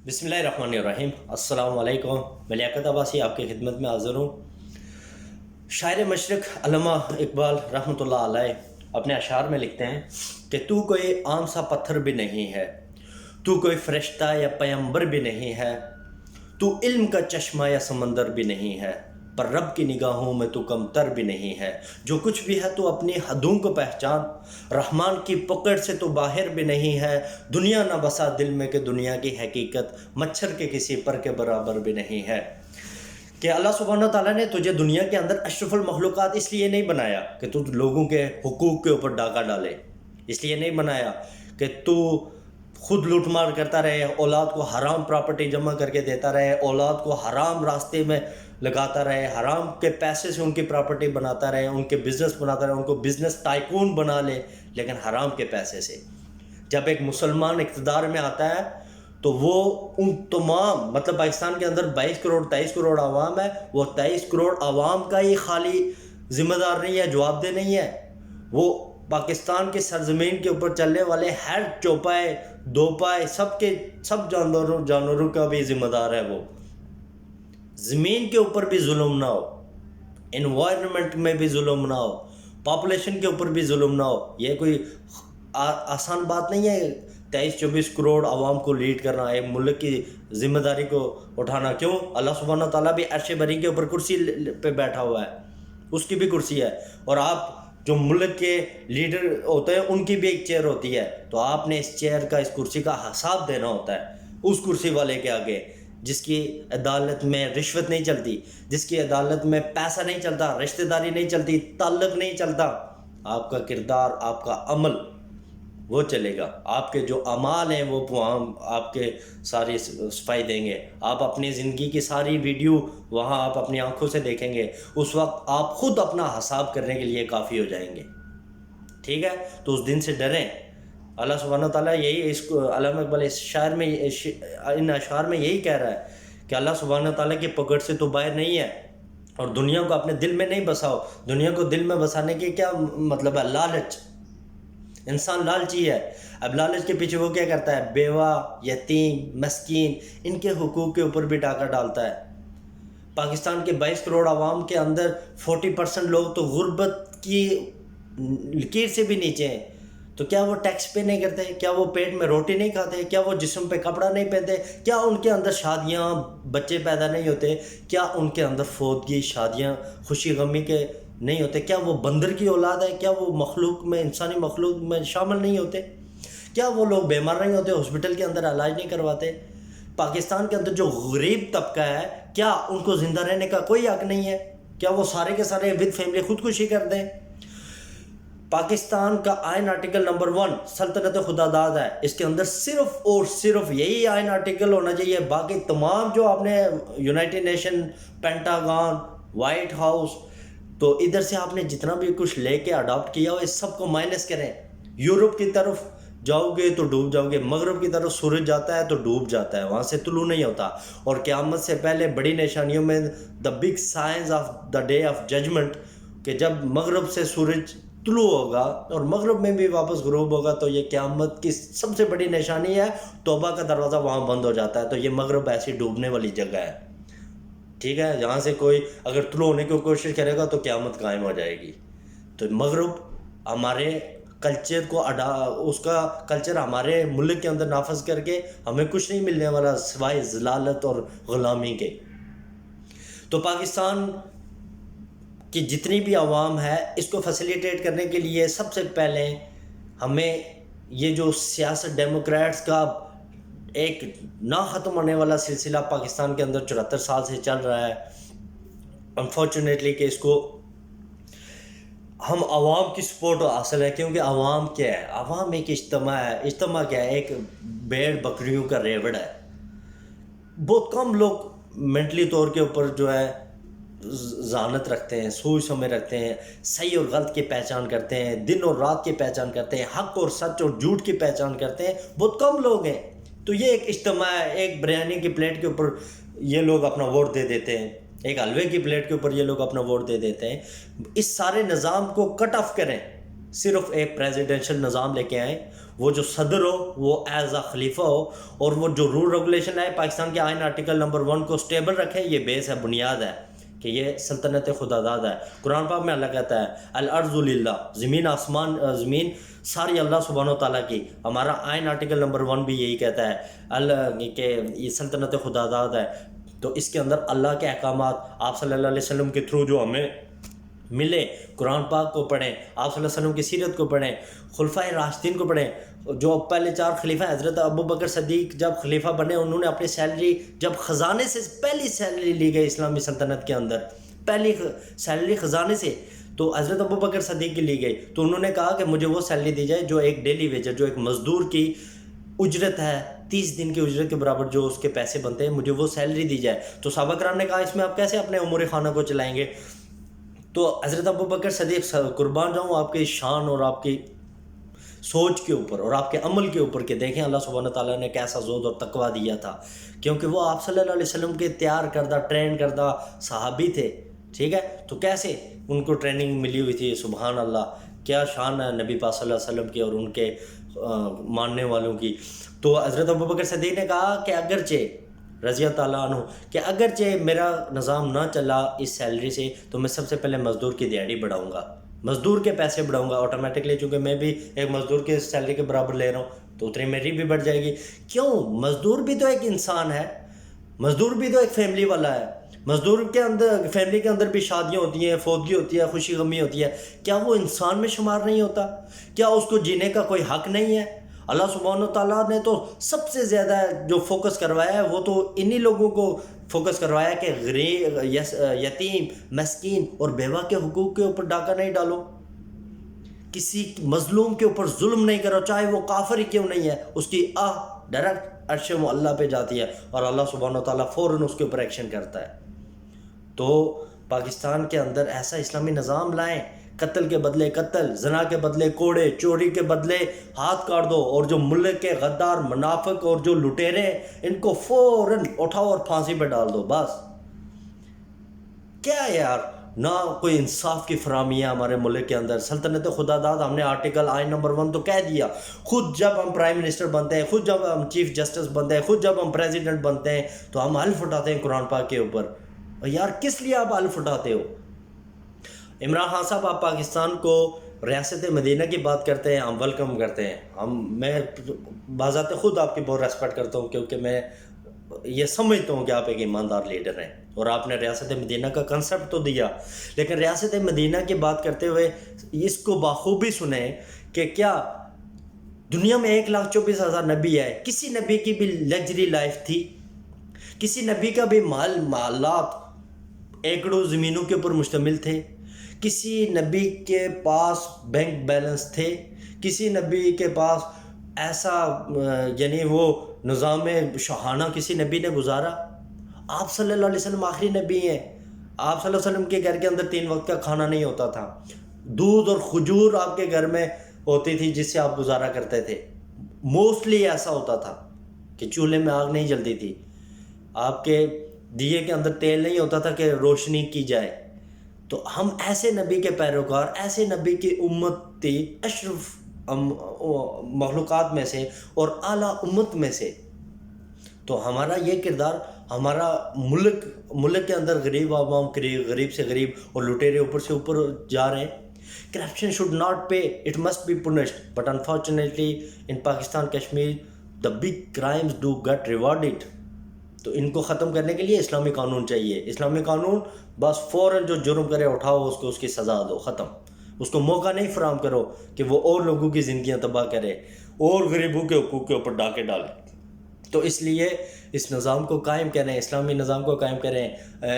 بسم اللہ الرحمن الرحیم۔ السلام علیکم۔ میں لیاقت عباسی آپ کی خدمت میں حاضر ہوں۔ شاعر مشرق علامہ اقبال رحمۃ اللہ علیہ اپنے اشعار میں لکھتے ہیں کہ تو کوئی عام سا پتھر بھی نہیں ہے، تو کوئی فرشتہ یا پیمبر بھی نہیں ہے، تو علم کا چشمہ یا سمندر بھی نہیں ہے، پر رب کی نگاہوں میں تو کم تر بھی نہیں ہے۔ جو کچھ بھی ہے تو اپنی حدوں کو پہچان، رحمان کی پکڑ سے تو باہر بھی نہیں ہے۔ دنیا نہ بسا دل میں کہ دنیا کی حقیقت مچھر کے کسی پر کے برابر بھی نہیں ہے۔ کہ اللہ سبحانہ تعالیٰ نے تجھے دنیا کے اندر اشرف المخلوقات اس لیے نہیں بنایا کہ تو لوگوں کے حقوق کے اوپر ڈاکہ ڈالے، اس لیے نہیں بنایا کہ تو خود لوٹ مار کرتا رہے، اولاد کو حرام پراپرٹی جمع کر کے دیتا رہے، اولاد کو حرام راستے میں لگاتا رہے، حرام کے پیسے سے ان کی پراپرٹی بناتا رہے، ان کے بزنس بناتا رہے، ان کو بزنس ٹائکون بنا لے، لیکن حرام کے پیسے سے۔ جب ایک مسلمان اقتدار میں آتا ہے تو وہ ان تمام پاکستان کے اندر 22 کروڑ عوام ہے، وہ 23 کروڑ عوام کا ہی خالی ذمہ دار نہیں ہے، جواب دہ نہیں ہے، وہ پاکستان کے سرزمین کے اوپر چلنے والے ہر چوپائے دوپائے سب جانوروں کا بھی ذمہ دار ہے۔ وہ زمین کے اوپر بھی ظلم نہ ہو، انوائرمنٹ میں بھی ظلم نہ ہو، پاپولیشن کے اوپر بھی ظلم نہ ہو۔ یہ کوئی آسان بات نہیں ہے 23-24 کروڑ عوام کو لیڈ کرنا، ایک ملک کی ذمہ داری کو اٹھانا۔ کیوں؟ اللہ سبحانہ تعالیٰ بھی عرش بری کے اوپر کرسی پہ بیٹھا ہوا ہے، اس کی بھی کرسی ہے، اور آپ جو ملک کے لیڈر ہوتے ہیں ان کی بھی ایک چیئر ہوتی ہے، تو آپ نے اس چیئر کا، اس کرسی کا حساب دینا ہوتا ہے اس کرسی والے کے آگے، جس کی عدالت میں رشوت نہیں چلتی، جس کی عدالت میں پیسہ نہیں چلتا، رشتہ داری نہیں چلتی، تعلق نہیں چلتا۔ آپ کا کردار، آپ کا عمل وہ چلے گا، آپ کے جو اعمال ہیں وہ وہاں آپ کے ساری صفائی دیں گے۔ آپ اپنی زندگی کی ساری ویڈیو وہاں آپ اپنی آنکھوں سے دیکھیں گے، اس وقت آپ خود اپنا حساب کرنے کے لیے کافی ہو جائیں گے، ٹھیک ہے؟ تو اس دن سے ڈریں۔ اللہ سبحانہ تعالیٰ یہی اس کو علامہ اقبال اس شاعر میں ان اشعار میں یہی کہہ رہا ہے کہ اللہ سبحانہ تعالیٰ کی پکڑ سے تو باہر نہیں ہے، اور دنیا کو اپنے دل میں نہیں بساؤ۔ دنیا کو دل میں بسانے کی کیا مطلب ہے؟ لالچ۔ انسان لالچی ہے۔ اب لالچ کے پیچھے وہ کیا کرتا ہے؟ بیوہ، یتیم، مسکین، ان کے حقوق کے اوپر بھی ڈاکہ ڈالتا ہے۔ پاکستان کے 22 کروڑ عوام کے اندر 40% لوگ تو غربت کی لکیر سے بھی نیچے ہیں، تو کیا وہ ٹیکس پے نہیں کرتے؟ کیا وہ پیٹ میں روٹی نہیں کھاتے؟ کیا وہ جسم پہ کپڑا نہیں پہنتے؟ کیا ان کے اندر شادیاں، بچے پیدا نہیں ہوتے؟ کیا ان کے اندر فوتگی، شادیاں، خوشی غمی کے نہیں ہوتے؟ کیا وہ بندر کی اولاد ہے؟ کیا وہ مخلوق میں، انسانی مخلوق میں شامل نہیں ہوتے؟ کیا وہ لوگ بیمار نہیں ہوتے، ہاسپٹل کے اندر علاج نہیں کرواتے؟ پاکستان کے اندر جو غریب طبقہ ہے، کیا ان کو زندہ رہنے کا کوئی حق نہیں ہے؟ کیا وہ سارے کے سارے ود فیملی خودکشی کر دیں؟ پاکستان کا آئین آرٹیکل نمبر 1 سلطنت خدا داد ہے، اس کے اندر صرف اور صرف یہی آئین آرٹیکل ہونا چاہیے۔ باقی تمام جو آپ نے United nation, Pentagon, white house, تو ادھر سے آپ نے جتنا بھی کچھ لے کے اڈاپٹ کیا ہو، اس سب کو مائنس کریں۔ یورپ کی طرف جاؤ گے تو ڈوب جاؤ گے، مغرب کی طرف سورج جاتا ہے تو ڈوب جاتا ہے، وہاں سے طلوع نہیں ہوتا۔ اور قیامت سے پہلے بڑی نشانیوں میں the big signs of the day of judgment, کہ جب مغرب سے سورج طلوع ہوگا اور مغرب میں بھی واپس غروب ہوگا، تو یہ قیامت کی سب سے بڑی نشانی ہے۔ توبہ کا دروازہ وہاں بند ہو جاتا ہے، تو یہ مغرب ایسی ڈوبنے والی جگہ ہے، ٹھیک ہے؟ جہاں سے کوئی اگر طلوع ہونے کی کوشش کرے گا تو قیامت قائم ہو جائے گی۔ تو مغرب ہمارے کلچر کو اس کا کلچر ہمارے ملک کے اندر نافذ کر کے ہمیں کچھ نہیں ملنے والا سوائے ذلالت اور غلامی کے۔ تو پاکستان کی جتنی بھی عوام ہے، اس کو فیسیلیٹیٹ کرنے کے لیے سب سے پہلے ہمیں یہ جو سیاست ڈیموکریٹس کا ایک نہ ختم ہونے والا سلسلہ پاکستان کے اندر 74 سال سے چل رہا ہے، انفارچونیٹلی کہ اس کو ہم عوام کی سپورٹ حاصل ہے۔ کیونکہ عوام کیا ہے؟ عوام ایک اجتماع ہے۔ اجتماع کیا ہے؟ ایک بھیڑ بکریوں کا ریوڑ ہے۔ بہت کم لوگ مینٹلی طور کے اوپر جو ہے ذہانت رکھتے ہیں، سوچ سمجھ رکھتے ہیں، صحیح اور غلط کی پہچان کرتے ہیں، دن اور رات کی پہچان کرتے ہیں، حق اور سچ اور جھوٹ کی پہچان کرتے ہیں۔ بہت کم لوگ ہیں۔ تو یہ ایک اجتماع ہے۔ ایک بریانی کی پلیٹ کے اوپر یہ لوگ اپنا ووٹ دے دیتے ہیں، ایک حلوے کی پلیٹ کے اوپر یہ لوگ اپنا ووٹ دے دیتے ہیں۔ اس سارے نظام کو کٹ آف کریں، صرف ایک پریزیڈنشل نظام لے کے آئیں، وہ جو صدر ہو وہ ایز اے خلیفہ ہو، اور وہ جو رول ریگولیشن ہے پاکستان کے آئین آرٹیکل نمبر 1 کو سٹیبل رکھیں. یہ بیس ہے، بنیاد ہے کہ یہ سلطنت خدا داد ہے. قرآن پاک میں اللہ کہتا ہے الارض للہ، زمین آسمان زمین ساری اللہ سبحانہ و تعالیٰ کی. ہمارا آئین آرٹیکل نمبر 1 بھی یہی کہتا ہے کہ یہ سلطنت خدا داد ہے. تو اس کے اندر اللہ کے احکامات آپ صلی اللہ علیہ وسلم کے تھرو جو ہمیں ملے، قرآن پاک کو پڑھیں، آپ صلی اللہ علیہ وسلم کی سیرت کو پڑھیں، خلفائے راشدین کو پڑھیں. جو پہلے 4 خلیفہ ہیں، حضرت ابو بکر صدیق جب خلیفہ بنے انہوں نے اپنی سیلری جب خزانے سے پہلی سیلری لی گئی اسلامی سلطنت کے اندر، پہلی سیلری خزانے سے تو حضرت ابو بکر صدیق کی لی گئی. تو انہوں نے کہا کہ مجھے وہ سیلری دی جائے جو ایک ڈیلی ویجر، جو ایک مزدور کی اجرت ہے، 30 دن کی اجرت کے برابر جو اس کے پیسے بنتے ہیں، مجھے وہ سیلری دی جائے. تو صحابہ کرام نے کہا اس میں آپ کیسے اپنے امور خانہ کو چلائیں گے؟ تو حضرت ابو بکر صدیق قربان جاؤں آپ کی شان اور آپ کی سوچ کے اوپر اور آپ کے عمل کے اوپر کہ دیکھیں اللہ سبحانہ تعالیٰ نے کیسا زود اور تقویٰ دیا تھا، کیونکہ وہ آپ صلی اللہ علیہ وسلم کے تیار کردہ ٹرین کردہ صحابی تھے. ٹھیک ہے، تو کیسے ان کو ٹریننگ ملی ہوئی تھی. سبحان اللہ، کیا شان ہے نبی پاک صلی اللہ علیہ وسلم کی اور ان کے ماننے والوں کی. تو حضرت ابوبکر صدیق نے کہا کہ اگرچہ رضی تعالیٰ عنہ کہ اگرچہ میرا نظام نہ چلا اس سیلری سے تو میں سب سے پہلے مزدور کی دیہڑی بڑھاؤں گا، مزدور کے پیسے بڑھاؤں گا آٹومیٹکلی، چونکہ میں بھی ایک مزدور کے سیلری کے برابر لے رہا ہوں تو اتنی میری بھی بڑھ جائے گی. کیوں؟ مزدور بھی تو ایک انسان ہے، مزدور بھی تو ایک فیملی والا ہے. مزدور کے اندر فیملی کے اندر بھی شادیاں ہوتی ہیں، فوتگی ہوتی ہے، خوشی غمی ہوتی ہے. کیا وہ انسان میں شمار نہیں ہوتا؟ کیا اس کو جینے کا کوئی حق نہیں ہے؟ اللہ سبحانہ تعالیٰ نے تو سب سے زیادہ جو فوکس کروایا ہے وہ تو انہی لوگوں کو فوکس کروایا کہ غریب، یتیم، مسکین اور بیوہ کے حقوق کے اوپر ڈاکہ نہیں ڈالو، کسی مظلوم کے اوپر ظلم نہیں کرو، چاہے وہ کافر ہی کیوں نہیں ہے. اس کی ڈائریکٹ عرش معلیٰ پہ جاتی ہے اور اللہ سبحانہ تعالیٰ فوراً اس کے اوپر ایکشن کرتا ہے. تو پاکستان کے اندر ایسا اسلامی نظام لائیں، قتل کے بدلے قتل، زنا کے بدلے کوڑے، چوری کے بدلے ہاتھ کاٹ دو، اور جو ملک کے غدار، منافق اور جو لٹیرے ہیں ان کو فوراً اٹھاؤ اور پھانسی پہ ڈال دو. بس کیا یار، نہ کوئی انصاف کی فراہمی ہے ہمارے ملک کے اندر. سلطنت خدا داد ہم نے آرٹیکل آئین نمبر 1 تو کہہ دیا. خود جب ہم پرائم منسٹر بنتے ہیں، خود جب ہم چیف جسٹس بنتے ہیں، خود جب ہم پریزیڈنٹ بنتے ہیں تو ہم حلف اٹھاتے ہیں قرآن پاک کے اوپر. یار کس لیے آپ حلف اٹھاتے ہو؟ عمران خان صاحب، آپ پاکستان کو ریاست مدینہ کی بات کرتے ہیں، ہم ویلکم کرتے ہیں. میں بذات خود آپ کی بہت ریسپیکٹ کرتا ہوں، کیونکہ میں یہ سمجھتا ہوں کہ آپ ایک ایماندار لیڈر ہیں اور آپ نے ریاست مدینہ کا کنسپٹ تو دیا. لیکن ریاست مدینہ کی بات کرتے ہوئے اس کو بخوبی سنیں کہ کیا دنیا میں 1,24,000 نبی ہے؟ کسی نبی کی بھی لگژری لائف تھی؟ کسی نبی کا بھی محلات ایکڑوں زمینوں کے اوپر مشتمل تھے؟ کسی نبی کے پاس بینک بیلنس تھے؟ کسی نبی کے پاس ایسا یعنی وہ نظام شاہانہ کسی نبی نے گزارا؟ آپ صلی اللہ علیہ وسلم آخری نبی ہیں. آپ صلی اللہ علیہ وسلم کے گھر کے اندر 3 وقت کا کھانا نہیں ہوتا تھا. دودھ اور کھجور آپ کے گھر میں ہوتی تھی جس سے آپ گزارا کرتے تھے. موسٹلی ایسا ہوتا تھا کہ چولہے میں آگ نہیں جلتی تھی، آپ کے دیے کے اندر تیل نہیں ہوتا تھا کہ روشنی کی جائے. تو ہم ایسے نبی کے پیروکار، ایسے نبی کی امت تھی، اشرف مخلوقات میں سے اور اعلیٰ امت میں سے. تو ہمارا یہ کردار، ہمارا ملک کے اندر غریب عوام، غریب سے غریب اور لٹیرے اوپر سے اوپر جا رہے ہیں. Corruption should not pay, it must be punished. But unfortunately in Pakistan, Kashmir, the big crimes do get rewarded. تو ان کو ختم کرنے کے لیے اسلامی قانون چاہیے. اسلامی قانون بس فوراً جو جرم کرے اٹھاؤ اس کو، اس کی سزا دو، ختم. اس کو موقع نہیں فراہم کرو کہ وہ اور لوگوں کی زندگیاں تباہ کرے اور غریبوں کے حقوق کے اوپر ڈاکے ڈالے. تو اس لیے اس نظام کو قائم کریں، اسلامی نظام کو قائم کریں،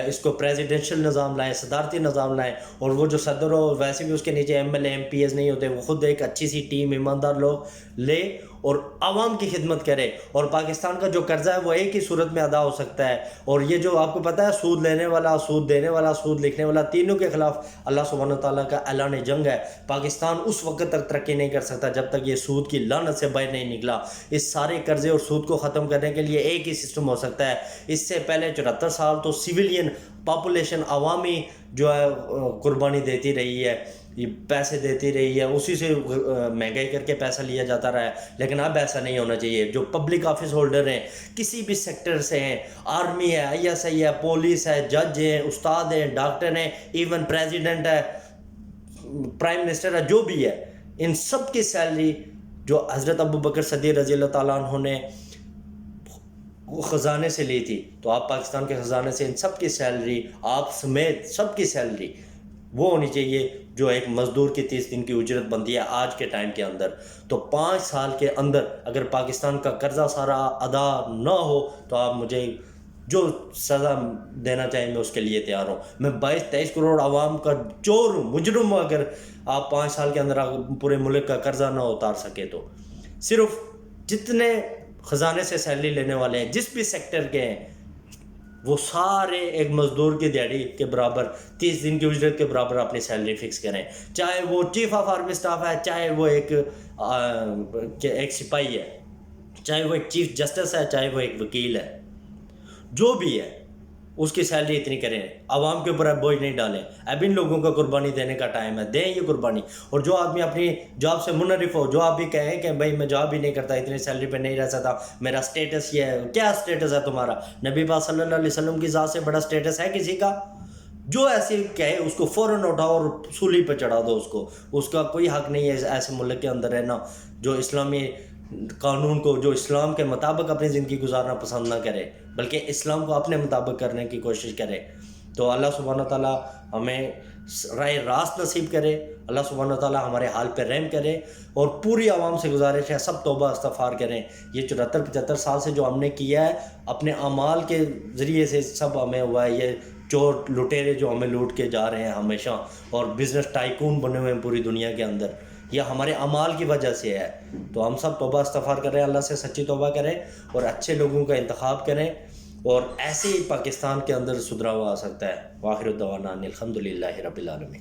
اس کو پریزیڈنشل نظام لائیں، صدارتی نظام لائیں. اور وہ جو صدر ہو ویسے بھی اس کے نیچے MLA MPs نہیں ہوتے، وہ خود ایک اچھی سی ٹیم ایماندار لوگ لے اور عوام کی خدمت کرے. اور پاکستان کا جو قرضہ ہے وہ ایک ہی صورت میں ادا ہو سکتا ہے. اور یہ جو آپ کو پتہ ہے سود لینے والا، سود دینے والا، سود لکھنے والا، تینوں کے خلاف اللہ سبحانہ تعالیٰ کا اعلان جنگ ہے. پاکستان اس وقت تک ترقی نہیں کر سکتا جب تک یہ سود کی لعنت سے باہر نہیں نکلا. اس سارے قرضے اور سود کو ختم کرنے کے لیے ایک ہی سسٹم ہو سکتا ہے. اس سے پہلے 74 سال تو سویلین پاپولیشن عوامی جو ہے قربانی دیتی رہی ہے, یہ پیسے دیتی رہی ہے, اسی سے مہنگائی کر کے پیسہ لیا جاتا رہا ہے. لیکن اب ایسا نہیں ہونا چاہیے. جو پبلک آفس ہولڈر ہیں کسی بھی سیکٹر سے ہیں, آرمی ہے, ISI ہے, پولیس ہے, جج ہیں, استاد ہیں, ڈاکٹر ہیں, ایون پریزیڈنٹ ہے, پرائم منسٹر ہے, جو بھی ہے, ان سب کی سیلری جو حضرت ابوبکر صدیق رضی اللہ تعالیٰ عنہ نے خزانے سے لی تھی, تو آپ پاکستان کے خزانے سے ان سب کی سیلری, آپ سمیت سب کی سیلری وہ ہونی چاہیے جو ایک مزدور کی 30 دن کی اجرت بنتی ہے آج کے ٹائم کے اندر. تو 5 سال کے اندر اگر پاکستان کا قرضہ سارا ادا نہ ہو تو آپ مجھے جو سزا دینا چاہیں میں اس کے لیے تیار ہوں. میں 22-23 کروڑ عوام کا چور ہوں, مجرم ہوں. اگر آپ 5 سال کے اندر پورے ملک کا قرضہ نہ اتار سکے تو صرف جتنے خزانے سے سیلری لینے والے ہیں جس بھی سیکٹر کے ہیں وہ سارے ایک مزدور کی دیہڑی کے برابر 30 دن کی اجرت کے برابر اپنی سیلری فکس کریں, چاہے وہ چیف آف آرمی اسٹاف ہے, چاہے وہ ایک سپاہی ہے, چاہے وہ ایک چیف جسٹس ہے, چاہے وہ ایک وکیل ہے, جو بھی ہے اس کی سیلری اتنی کریں. عوام کے اوپر بوجھ نہیں ڈالیں. اب ان لوگوں کا قربانی دینے کا ٹائم ہے, دیں یہ قربانی. اور جو آدمی اپنی جاب سے منحرف ہو, جو آپ بھی کہیں کہ بھائی میں جاب ہی نہیں کرتا, اتنی سیلری پہ نہیں رہ سکتا, میرا سٹیٹس یہ ہے, کیا سٹیٹس ہے تمہارا؟ نبی پاک صلی اللہ علیہ وسلم کی ذات سے بڑا سٹیٹس ہے کسی کا؟ جو ایسے کہے اس کو فوراً اٹھاؤ اور سولی پہ چڑھا دو اس کا کوئی حق نہیں ہے ایسے ملک کے اندر رہنا جو اسلامی قانون کو, جو اسلام کے مطابق اپنی زندگی گزارنا پسند نہ کرے بلکہ اسلام کو اپنے مطابق کرنے کی کوشش کرے. تو اللہ سبحانہ تعالیٰ ہمیں راہ راست نصیب کرے, اللہ سبحانہ تعالیٰ ہمارے حال پہ رحم کرے. اور پوری عوام سے گزارش ہے سب توبہ استغفار کریں. یہ 74-75 سال سے جو ہم نے کیا ہے اپنے اعمال کے ذریعے سے سب ہمیں ہوا ہے. یہ چور لٹیرے جو ہمیں لوٹ کے جا رہے ہیں ہمیشہ, اور بزنس ٹائکون بنے ہوئے ہیں پوری دنیا کے اندر, یہ ہمارے اعمال کی وجہ سے ہے. تو ہم سب توبہ استغفار کریں, اللہ سے سچی توبہ کریں اور اچھے لوگوں کا انتخاب کریں, اور ایسے ہی پاکستان کے اندر سدھراوا آ سکتا ہے. وآخر الدعوانا الحمدللہ رب العالمین.